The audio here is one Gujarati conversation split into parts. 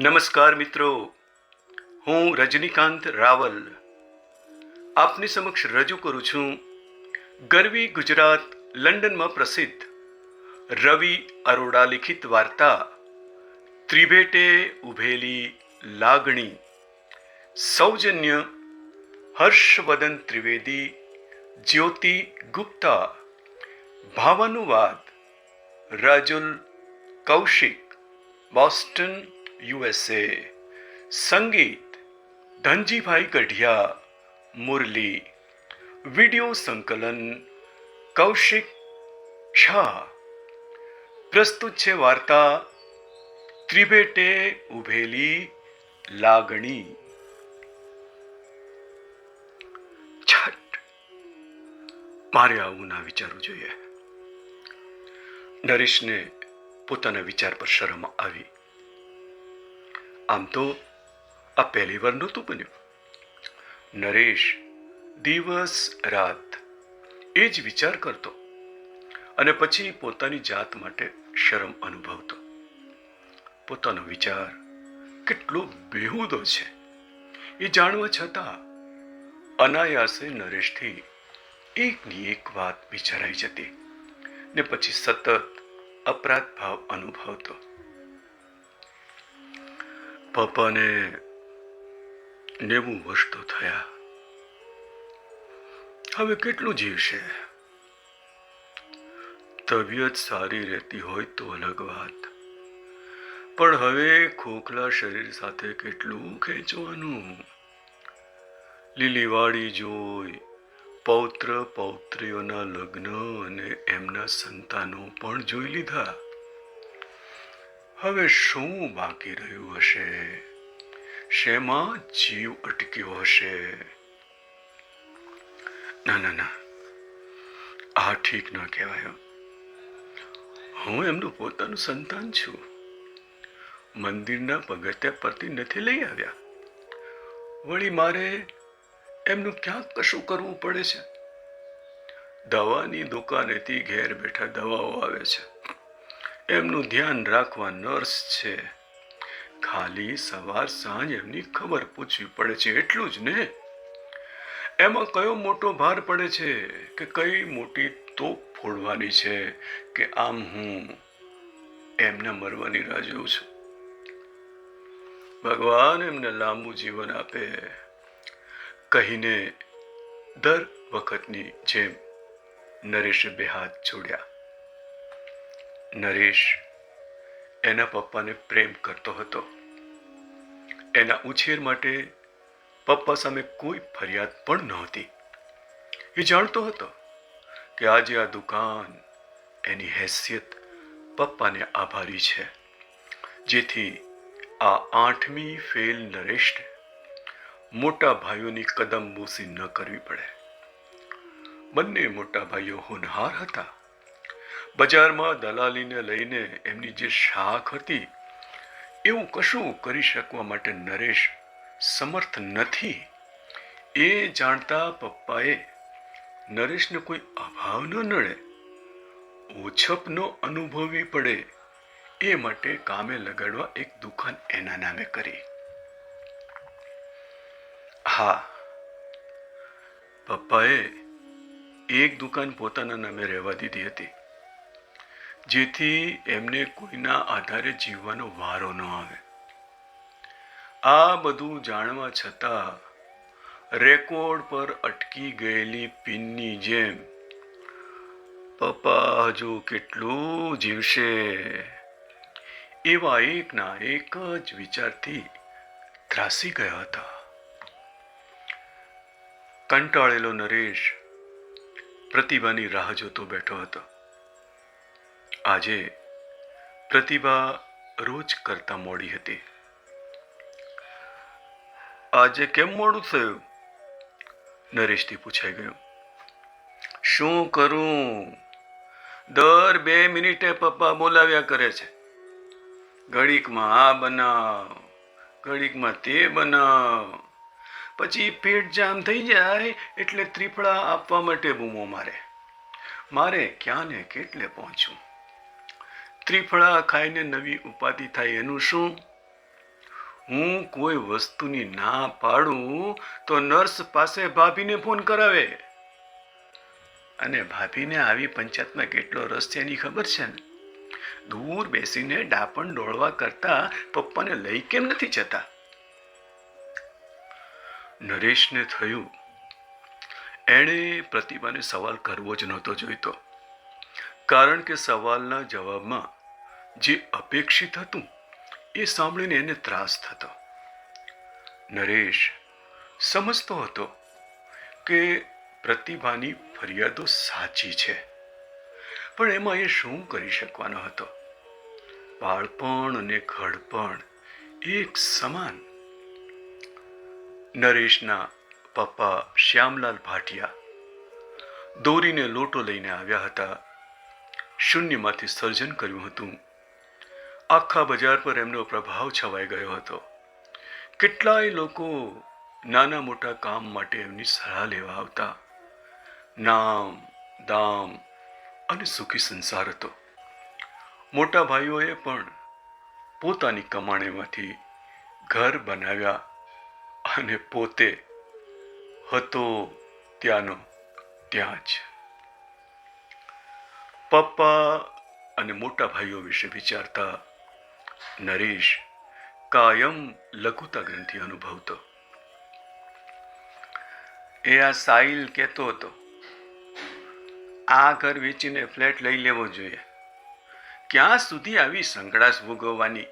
નમસ્કાર મિત્રો, હું રજનીકાંત રાવલ આપની સમક્ષ રજૂ કરું છું ગરવી ગુજરાત લંડનમાં પ્રસિદ્ધ રવિ અરોડા લિખિત વાર્તા ત્રિભેટે ઉભેલી લાગણી. સૌજન્ય હર્ષવદન ત્રિવેદી, જ્યોતિ ગુપ્તા. ભાવાનુવાદ રાજુલ કૌશિક, બોસ્ટન, USA. સંગીત ધનજીભાઈ ગઢિયા, મુરલી. વિડિયો સંકલન કૌશિક શાહ. પ્રસ્તુત છે વાર્તા ત્રિભેટે ઉભેલી લાગણી. છઠ, મારે આવું ના વિચારવું જોઈએ. નરેશને પોતાના વિચાર પર શરમ આવી. આમ તો આ પહેલી વાર નહોતું બન્યું. નરેશ દિવસ રાત એ જ વિચાર કરતો અને પછી પોતાની જાત માટે શરમ અનુભવતો. પોતાનો વિચાર કેટલો બેહુદો છે એ જાણવા છતાં અનાયાસે નરેશથી એકની એક વાત વિચારાઈ જતી ને પછી સતત અપરાધ ભાવ અનુભવતો. પપ્પાને 90 વર્ષ તો થયા. હવે કેટલું જીવશે? તબિયત સારી રહેતી હોય તો અલગ વાત, પણ હવે ખોખલા શરીર સાથે કેટલું ખેંચવાનું? લીલીવાડી જોઈ, પૌત્ર પૌત્રીઓના લગ્ન અને એમના સંતાનો પણ જોઈ લીધા. હવે શું બાકી રહ્યું હશે? શેમાં જીવ અટક્યો હશે? ના, આ ઠીક ન કહેવાય. હું એમનું પોતાનું સંતાન છું. મંદિરના પગથિયા પરથી નથી લઈ આવ્યા. વળી મારે એમનું ક્યાંક કશું કરવું પડે છે. દવાની દુકાનેથી ઘેર બેઠા દવાઓ આવે છે. એમનું ધ્યાન રાખવા નર્સ છે. ખાલી સવાર સાંજ એમની ખબર પૂછવી પડે છે, એટલું જ ને. એમાં કયો મોટો ભાર પડે છે કે કઈ મોટી તોપ ફોડવાની છે કે આમ હું એમના મરવાની રાહ જોઉં છું. ભગવાન એમને લાંબુ જીવન આપે કહીને દર વખતની જેમ નરેશે બે હાથ જોડ્યા. નરેશ એના પપ્પાને પ્રેમ કરતો હતો. એના ઉછેર માટે પપ્પા સામે કોઈ ફરિયાદ પણ નહોતી. એ જાણતો હતો કે આજે આ દુકાન એની હેસિયત પપ્પાને આભારી છે, જેથી આ 8મી ફેલ નરેશને મોટા ભાઈઓની કદમ બૂસી ન કરવી પડે. બંને મોટા ભાઈઓ હોનહાર હતા. બજારમાં દલાલીને લઈને એમની જે શાખ હતી એવું કશું કરી શકવા માટે નરેશ સમર્થ નથી. એ જાણતા પપ્પાએ નરેશને કોઈ અભાવ ન નડે, ઓછપ ન અનુભવવી પડે એ માટે કામે લગાડવા એક દુકાન એના નામે કરી. હા, પપ્પાએ એક દુકાન પોતાના નામે રહેવા દીધી હતી, જેથી એમને કોઈના આધારે જીવવાનો વારો ન આવે. આ બધું જાણવા છતાં રેકોર્ડ પર અટકી ગયેલી પિનની જેમ પપ્પા હજુ કેટલું જીવશે એવા એકના એક જ વિચારથી ત્રાસી ગયા હતા. કંટાળેલો નરેશ પ્રતિભાની રાહ જોતો બેઠો હતો. આજે પ્રતિભા રોજ કરતા મોડી હતી. આજે કેમ મોડું થયું? નરેશથી પૂછાઈ ગયું. શું કરું? દર 2 મિનિટે પપ્પા બોલાવ્યા કરે છે. ઘડીકમાં આ બનાવ, ઘડીકમાં તે બનાવ. પછી પેટ જામ થઈ જાય એટલે ત્રિફળા આપવા માટે બૂમો મારે. મારે ક્યાં ને કેટલે પહોંચું? ત્રિફળા ખાઈને નવી ઉપાધિ થાય એનું શું? હું કોઈ વસ્તુની ના પાડું તો નર્સ પાસે ભાભીને ફોન કરાવે, અને ભાભીને આવી પંચાયતમાં કેટલો રસ છે એની ખબર છે ને. દૂર બેસીને ડાપણ ડોળવા કરતા પપ્પાને લઈ કેમ નથી જતા? નરેશને થયું એણે પ્રતિભાને સવાલ કરવો જ નહોતો જોઈતો, કારણ કે સવાલના જવાબમાં જે અપેક્ષિત હતું એ સાંભળીને એને ત્રાસ થતો. નરેશ સમજતો હતો કે પ્રતિભાની ફરિયાદો સાચી છે, પણ એમાં એ શું કરી શકવાનો હતો? બાળપણ અને ઘડપણ એક સમાન. નરેશના પપ્પા શ્યામલાલ ભાટિયા દોરીને લોટો લઈને આવ્યા હતા. શૂન્યમાંથી સર્જન કર્યું હતું. આખા બજાર પર એમનો પ્રભાવ છવાઈ ગયો હતો. કેટલાય લોકો નાના મોટા કામ માટે એમની સલાહ લેવા આવતા. નામ, દામ અને સુખી સંસાર હતો. મોટા ભાઈઓએ પણ પોતાની કમાણીમાંથી ઘર બનાવ્યા અને પોતે હતો ત્યાંનો ત્યાં જ. પપ્પા અને મોટા ભાઈઓ વિશે વિચારતા નરેશ કાયમ લઘુતા ગ્રંથિ અનુભવતો. એ આ સાહિલ કહેતો હતો, આ ઘર વેચીને ફ્લેટ લઈ લેવો જોઈએ. ક્યાં સુધી આવી સંકડાશ ભોગવવાની?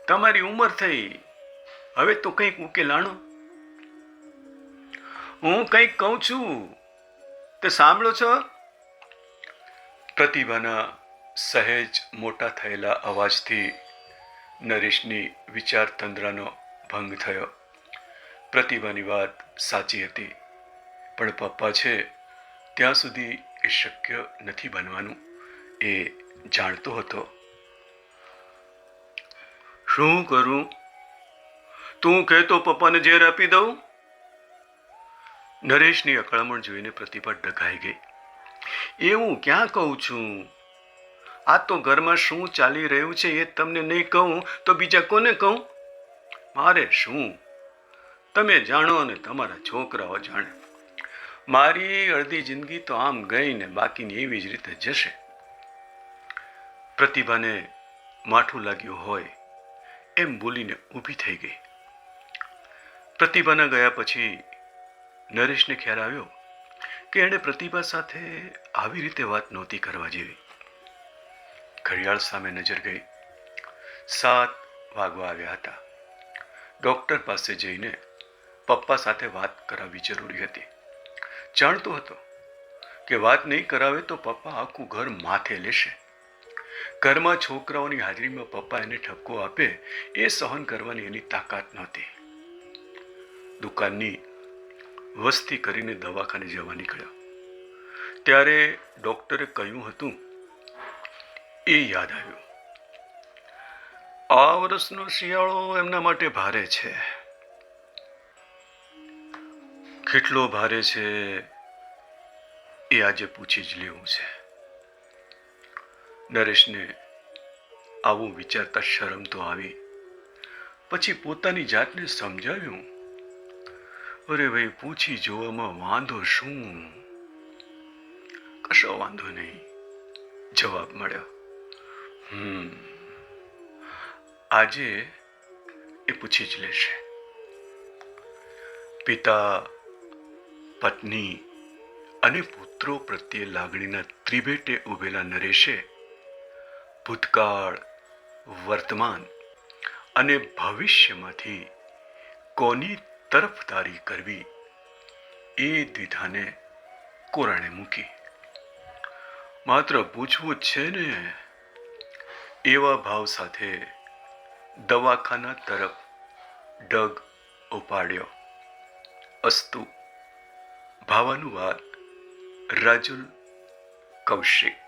તમારી ઉંમર થઈ, હવે તો કંઈક ઉકેલ આણો. હું કંઈક કહું છું તે સાંભળો છો? પ્રતિભાના સહેજ મોટા થયેલા અવાજથી નરેશની વિચાર તંદ્રાનો ભંગ થયો. પ્રતિભાની વાત સાચી હતી, પણ પપ્પા છે ત્યાં સુધી એ શક્ય નથી બનવાનું એ જાણતો હતો. શું કરું? તું કહેતો પપ્પાને ઝેર આપી દઉં? નરેશની અકળામણ જોઈને પ્રતિભા ડઘાઈ ગઈ. એવું ક્યાં કહું છું? આ તો ઘરમાં શું ચાલી રહ્યું છે એ તમને નહીં કહું તો બીજા કોને કહું? મારે શું? તમે જાણો અને તમારા છોકરાઓ જાણે. મારી અડધી જિંદગી તો આમ ગઈ ને બાકીની એવી જ રીતે જશે. પ્રતિભાને માઠું લાગ્યું હોય એમ બોલીને ઊભી થઈ ગઈ. પ્રતિભાના ગયા પછી નરેશને ખ્યાલ આવ્યો કે એણે પ્રતિભા સાથે આવી રીતે વાત નહોતી કરવા જેવી. ઘડિયાળ સામે નજર ગઈ. 7 વાગવા આવ્યા હતા. ડોક્ટર પાસે જઈને પપ્પા સાથે વાત કરાવવી જરૂરી હતી. જાણતો હતો કે વાત નહીં કરાવે તો પપ્પા આખું ઘર માથે લેશે. ઘરમાં છોકરાઓની હાજરીમાં પપ્પા એને ઠપકો આપે એ સહન કરવાની એની તાકાત નહોતી. દુકાનની વસ્તી કરીને દવાખાને જવા નીકળ્યો. ત્યારે ડોક્ટરે કહ્યું હતું એ યાદ આવ્યું. આ વર્ષનો શિયાળો એમના માટે ભારે છે. કેટલો ભારે છે એ આજે પૂછી જ લેવું છે. નરેશને આવું વિચારતા શરમ તો આવી. પછી પોતાની જાતને સમજાવ્યું, અરે ભાઈ, પૂછી જોવામાં વાંધો શું? કશો વાંધો નહીં, જવાબ મળ્યો. આજે એ પૂછી જ લેશે. પિતા, પત્ની અને પુત્રો પ્રત્યે લાગણીના ત્રિભેટે ઉભેલા નરેશે ભૂતકાળ, વર્તમાન અને ભવિષ્યમાંથી કોની તરફદારી કરવી એ દ્વિધાને કોરાણે મૂકી. માત્ર પૂછવું જ છે ને, એવા ભાવ સાથે દવાખાના તરફ ડગ ઉપાડ્યો. અસ્તુ. ભાવાનુવાદ રાજુલ કૌશિક.